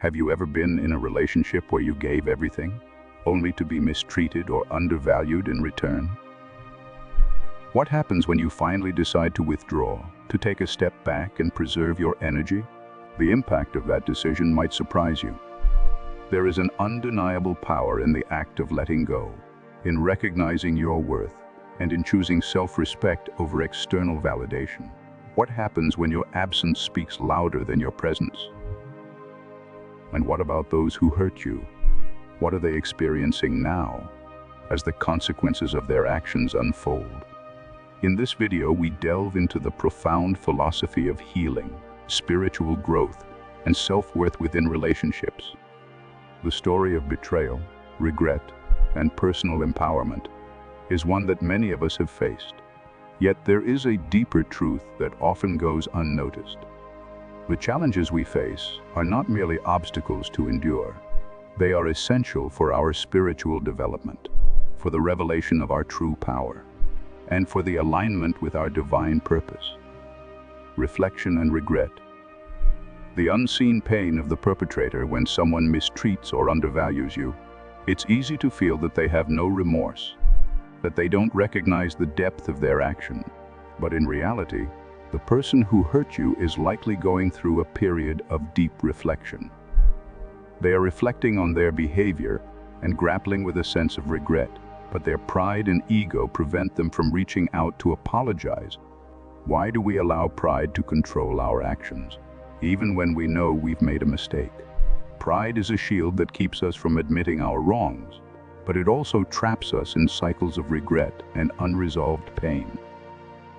Have you ever been in a relationship where you gave everything, only to be mistreated or undervalued in return? What happens when you finally decide to withdraw, to take a step back and preserve your energy? The impact of that decision might surprise you. There is an undeniable power in the act of letting go, in recognizing your worth, and in choosing self-respect over external validation. What happens when your absence speaks louder than your presence? And what about those who hurt you? What are they experiencing now, as the consequences of their actions unfold? In this video, we delve into the profound philosophy of healing, spiritual growth, and self-worth within relationships. The story of betrayal, regret, and personal empowerment is one that many of us have faced. Yet there is a deeper truth that often goes unnoticed. The challenges we face are not merely obstacles to endure. They are essential for our spiritual development, for the revelation of our true power, and for the alignment with our divine purpose. Reflection and regret. The unseen pain of the perpetrator when someone mistreats or undervalues you. It's easy to feel that they have no remorse, that they don't recognize the depth of their action. But in reality, the person who hurt you is likely going through a period of deep reflection. They are reflecting on their behavior and grappling with a sense of regret, but their pride and ego prevent them from reaching out to apologize. Why do we allow pride to control our actions, even when we know we've made a mistake? Pride is a shield that keeps us from admitting our wrongs, but it also traps us in cycles of regret and unresolved pain.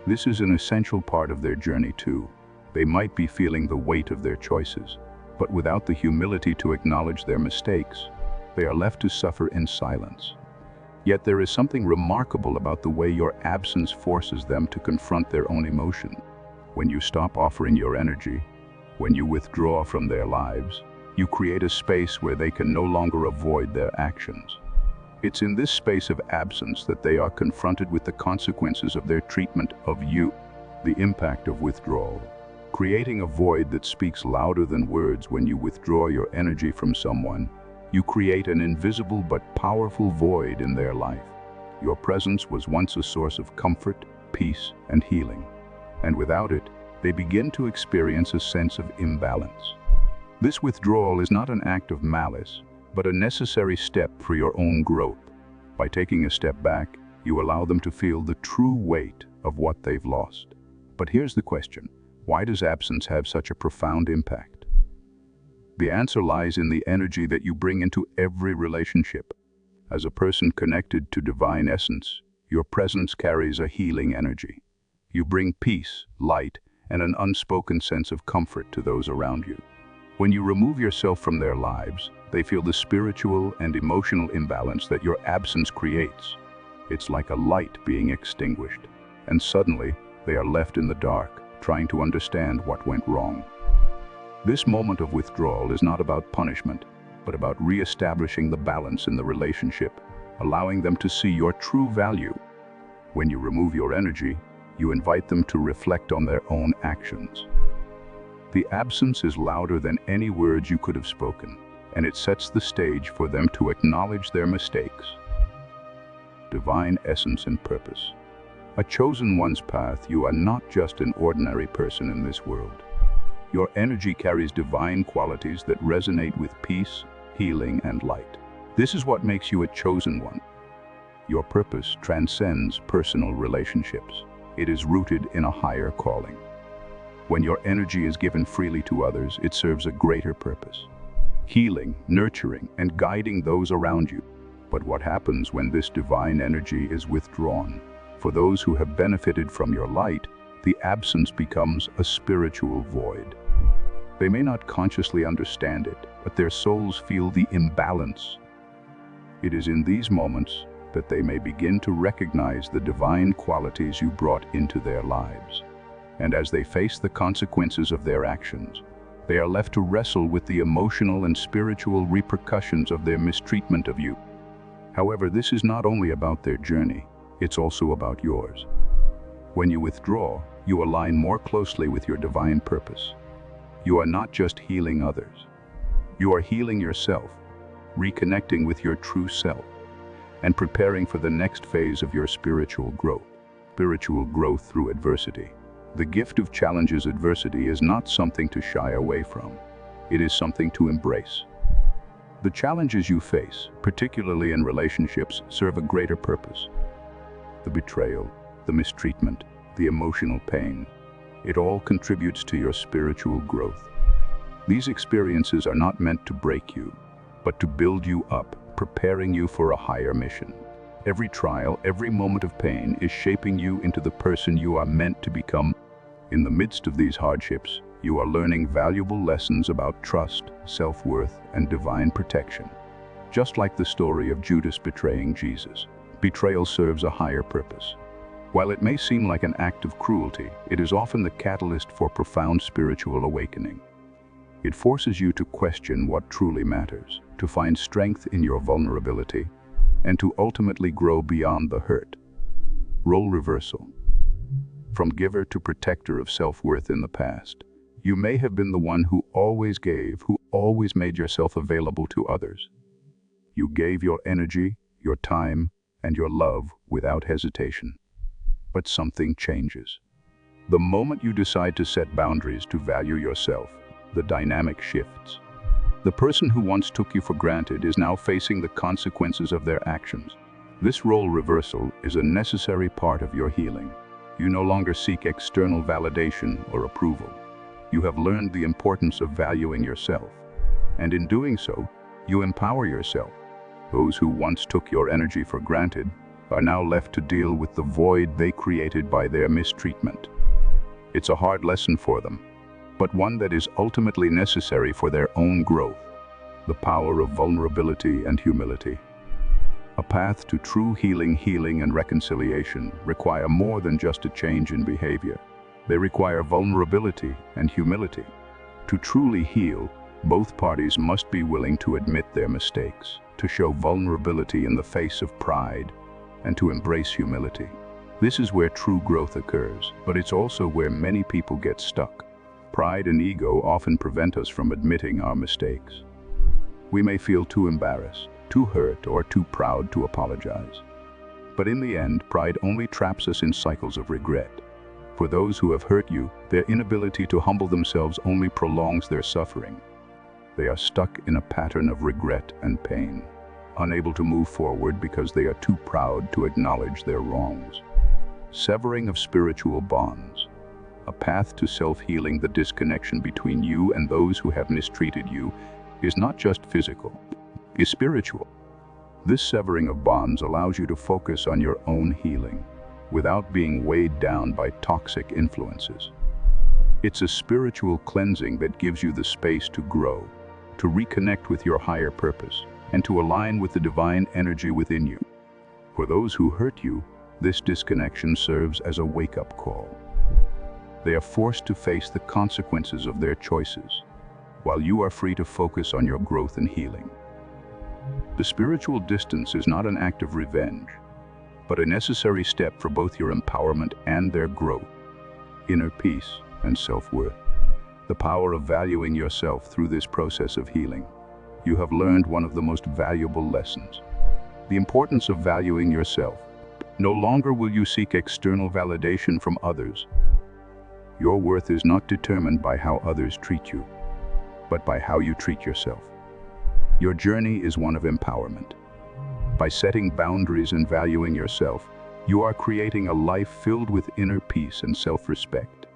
This is an essential part of their journey too. They might be feeling the weight of their choices, but without the humility to acknowledge their mistakes, they are left to suffer in silence. Yet there is something remarkable about the way your absence forces them to confront their own emotion. When you stop offering your energy, when you withdraw from their lives, you create a space where they can no longer avoid their actions. It's in this space of absence that they are confronted with the consequences of their treatment of you, the impact of withdrawal. Creating a void that speaks louder than words. When you withdraw your energy from someone, you create an invisible but powerful void in their life. Your presence was once a source of comfort, peace, and healing, and without it, they begin to experience a sense of imbalance. This withdrawal is not an act of malice, but a necessary step for your own growth. By taking a step back, you allow them to feel the true weight of what they've lost. But here's the question: why does absence have such a profound impact? The answer lies in the energy that you bring into every relationship. As a person connected to divine essence, your presence carries a healing energy. You bring peace, light, and an unspoken sense of comfort to those around you. When you remove yourself from their lives, they feel the spiritual and emotional imbalance that your absence creates. It's like a light being extinguished, and suddenly they are left in the dark, trying to understand what went wrong. This moment of withdrawal is not about punishment, but about re-establishing the balance in the relationship, allowing them to see your true value. When you remove your energy, you invite them to reflect on their own actions. The absence is louder than any words you could have spoken, and it sets the stage for them to acknowledge their mistakes. Divine essence and purpose. A chosen one's path. You are not just an ordinary person in this world. Your energy carries divine qualities that resonate with peace, healing, and light. This is what makes you a chosen one. Your purpose transcends personal relationships. It is rooted in a higher calling. When your energy is given freely to others, it serves a greater purpose: healing, nurturing, and guiding those around you. But what happens when this divine energy is withdrawn? For those who have benefited from your light, the absence becomes a spiritual void. They may not consciously understand it, but their souls feel the imbalance. It is in these moments that they may begin to recognize the divine qualities you brought into their lives. And as they face the consequences of their actions, they are left to wrestle with the emotional and spiritual repercussions of their mistreatment of you. However, this is not only about their journey, it's also about yours. When you withdraw, you align more closely with your divine purpose. You are not just healing others. You are healing yourself, reconnecting with your true self, and preparing for the next phase of your spiritual growth. Spiritual growth through adversity. The gift of challenges adversity is not something to shy away from. It is something to embrace. The challenges you face, particularly in relationships, serve a greater purpose. The betrayal, the mistreatment, the emotional pain, it all contributes to your spiritual growth. These experiences are not meant to break you, but to build you up, preparing you for a higher mission. Every trial, every moment of pain is shaping you into the person you are meant to become. In the midst of these hardships, you are learning valuable lessons about trust, self-worth, and divine protection. Just like the story of Judas betraying Jesus, betrayal serves a higher purpose. While it may seem like an act of cruelty, it is often the catalyst for profound spiritual awakening. It forces you to question what truly matters, to find strength in your vulnerability, and to ultimately grow beyond the hurt. Role reversal. From giver to protector of self-worth in the past, you may have been the one who always gave, who always made yourself available to others. You gave your energy, your time, and your love without hesitation. But something changes. The moment you decide to set boundaries, to value yourself, the dynamic shifts. The person who once took you for granted is now facing the consequences of their actions. This role reversal is a necessary part of your healing. You no longer seek external validation or approval. You have learned the importance of valuing yourself, and in doing so, you empower yourself. Those who once took your energy for granted are now left to deal with the void they created by their mistreatment. It's a hard lesson for them, but one that is ultimately necessary for their own growth. The power of vulnerability and humility. A path to true healing and reconciliation require more than just a change in behavior. They require vulnerability and humility. To truly heal, both parties must be willing to admit their mistakes, to show vulnerability in the face of pride, and to embrace humility. This is where true growth occurs, but it's also where many people get stuck. Pride and ego often prevent us from admitting our mistakes. We may feel too embarrassed, too hurt, or too proud to apologize. But in the end, pride only traps us in cycles of regret. For those who have hurt you, their inability to humble themselves only prolongs their suffering. They are stuck in a pattern of regret and pain, unable to move forward because they are too proud to acknowledge their wrongs. Severing of spiritual bonds. A path to self-healing. The disconnection between you and those who have mistreated you is not just physical, it's spiritual. This severing of bonds allows you to focus on your own healing, without being weighed down by toxic influences. It's a spiritual cleansing that gives you the space to grow, to reconnect with your higher purpose, and to align with the divine energy within you. For those who hurt you, this disconnection serves as a wake-up call. They are forced to face the consequences of their choices, while you are free to focus on your growth and healing. The spiritual distance is not an act of revenge, but a necessary step for both your empowerment and their growth, inner peace, and self-worth. The power of valuing yourself through this process of healing. You have learned one of the most valuable lessons. The importance of valuing yourself. No longer will you seek external validation from others. Your worth is not determined by how others treat you, but by how you treat yourself. Your journey is one of empowerment. By setting boundaries and valuing yourself, you are creating a life filled with inner peace and self-respect.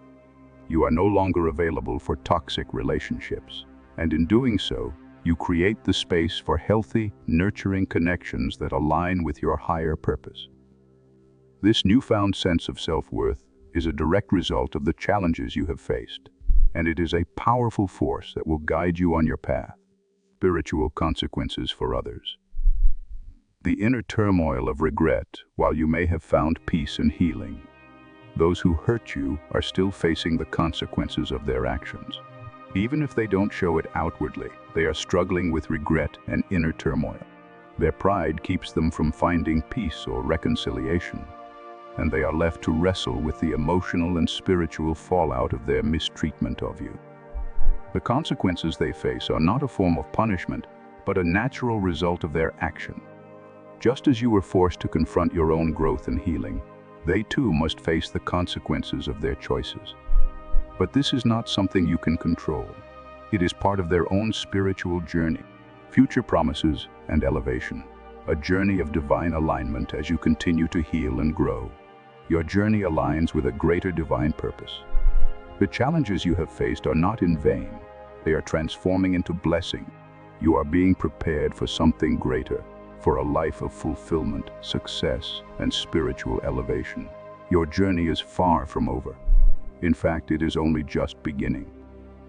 You are no longer available for toxic relationships, and in doing so, you create the space for healthy, nurturing connections that align with your higher purpose. This newfound sense of self-worth is a direct result of the challenges you have faced, and it is a powerful force that will guide you on your path. Spiritual consequences for others. The inner turmoil of regret. While you may have found peace and healing, those who hurt you are still facing the consequences of their actions. Even if they don't show it outwardly, they are struggling with regret and inner turmoil. Their pride keeps them from finding peace or reconciliation, and they are left to wrestle with the emotional and spiritual fallout of their mistreatment of you. The consequences they face are not a form of punishment, but a natural result of their action. Just as you were forced to confront your own growth and healing, they too must face the consequences of their choices. But this is not something you can control. It is part of their own spiritual journey, future promises and elevation, a journey of divine alignment as you continue to heal and grow. Your journey aligns with a greater divine purpose. The challenges you have faced are not in vain. They are transforming into blessing. You are being prepared for something greater, for a life of fulfillment, success, and spiritual elevation. Your journey is far from over. In fact, it is only just beginning.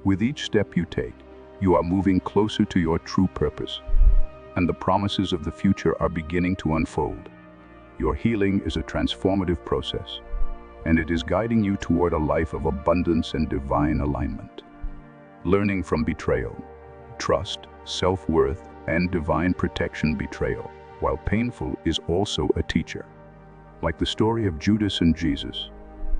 With each step you take, you are moving closer to your true purpose, and the promises of the future are beginning to unfold. Your healing is a transformative process, and it is guiding you toward a life of abundance and divine alignment. Learning from betrayal, trust, self-worth, and divine protection. Betrayal, while painful, is also a teacher. Like the story of Judas and Jesus,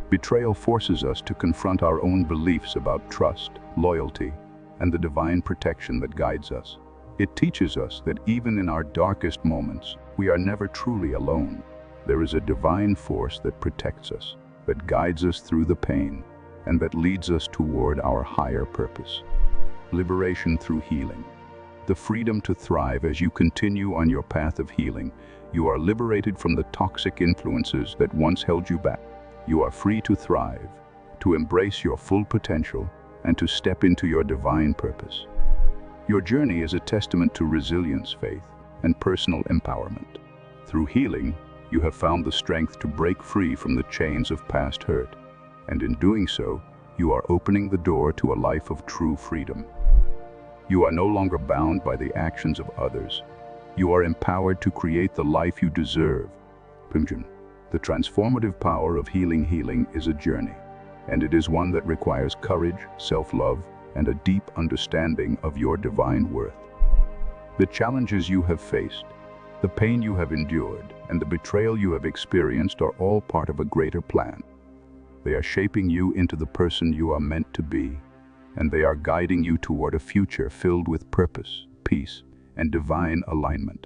betrayal forces us to confront our own beliefs about trust, loyalty, and the divine protection that guides us. It teaches us that even in our darkest moments, we are never truly alone. There is a divine force that protects us, that guides us through the pain, and that leads us toward our higher purpose. Liberation through healing. The freedom to thrive. As you continue on your path of healing, you are liberated from the toxic influences that once held you back. You are free to thrive, to embrace your full potential, and to step into your divine purpose. Your journey is a testament to resilience, faith, and personal empowerment. Through healing, you have found the strength to break free from the chains of past hurt, and in doing so, you are opening the door to a life of true freedom. You are no longer bound by the actions of others. You are empowered to create the life you deserve. The transformative power of healing is a journey, and it is one that requires courage, self-love, and a deep understanding of your divine worth. The challenges you have faced, the pain you have endured, and the betrayal you have experienced are all part of a greater plan. They are shaping you into the person you are meant to be, and they are guiding you toward a future filled with purpose, peace, and divine alignment.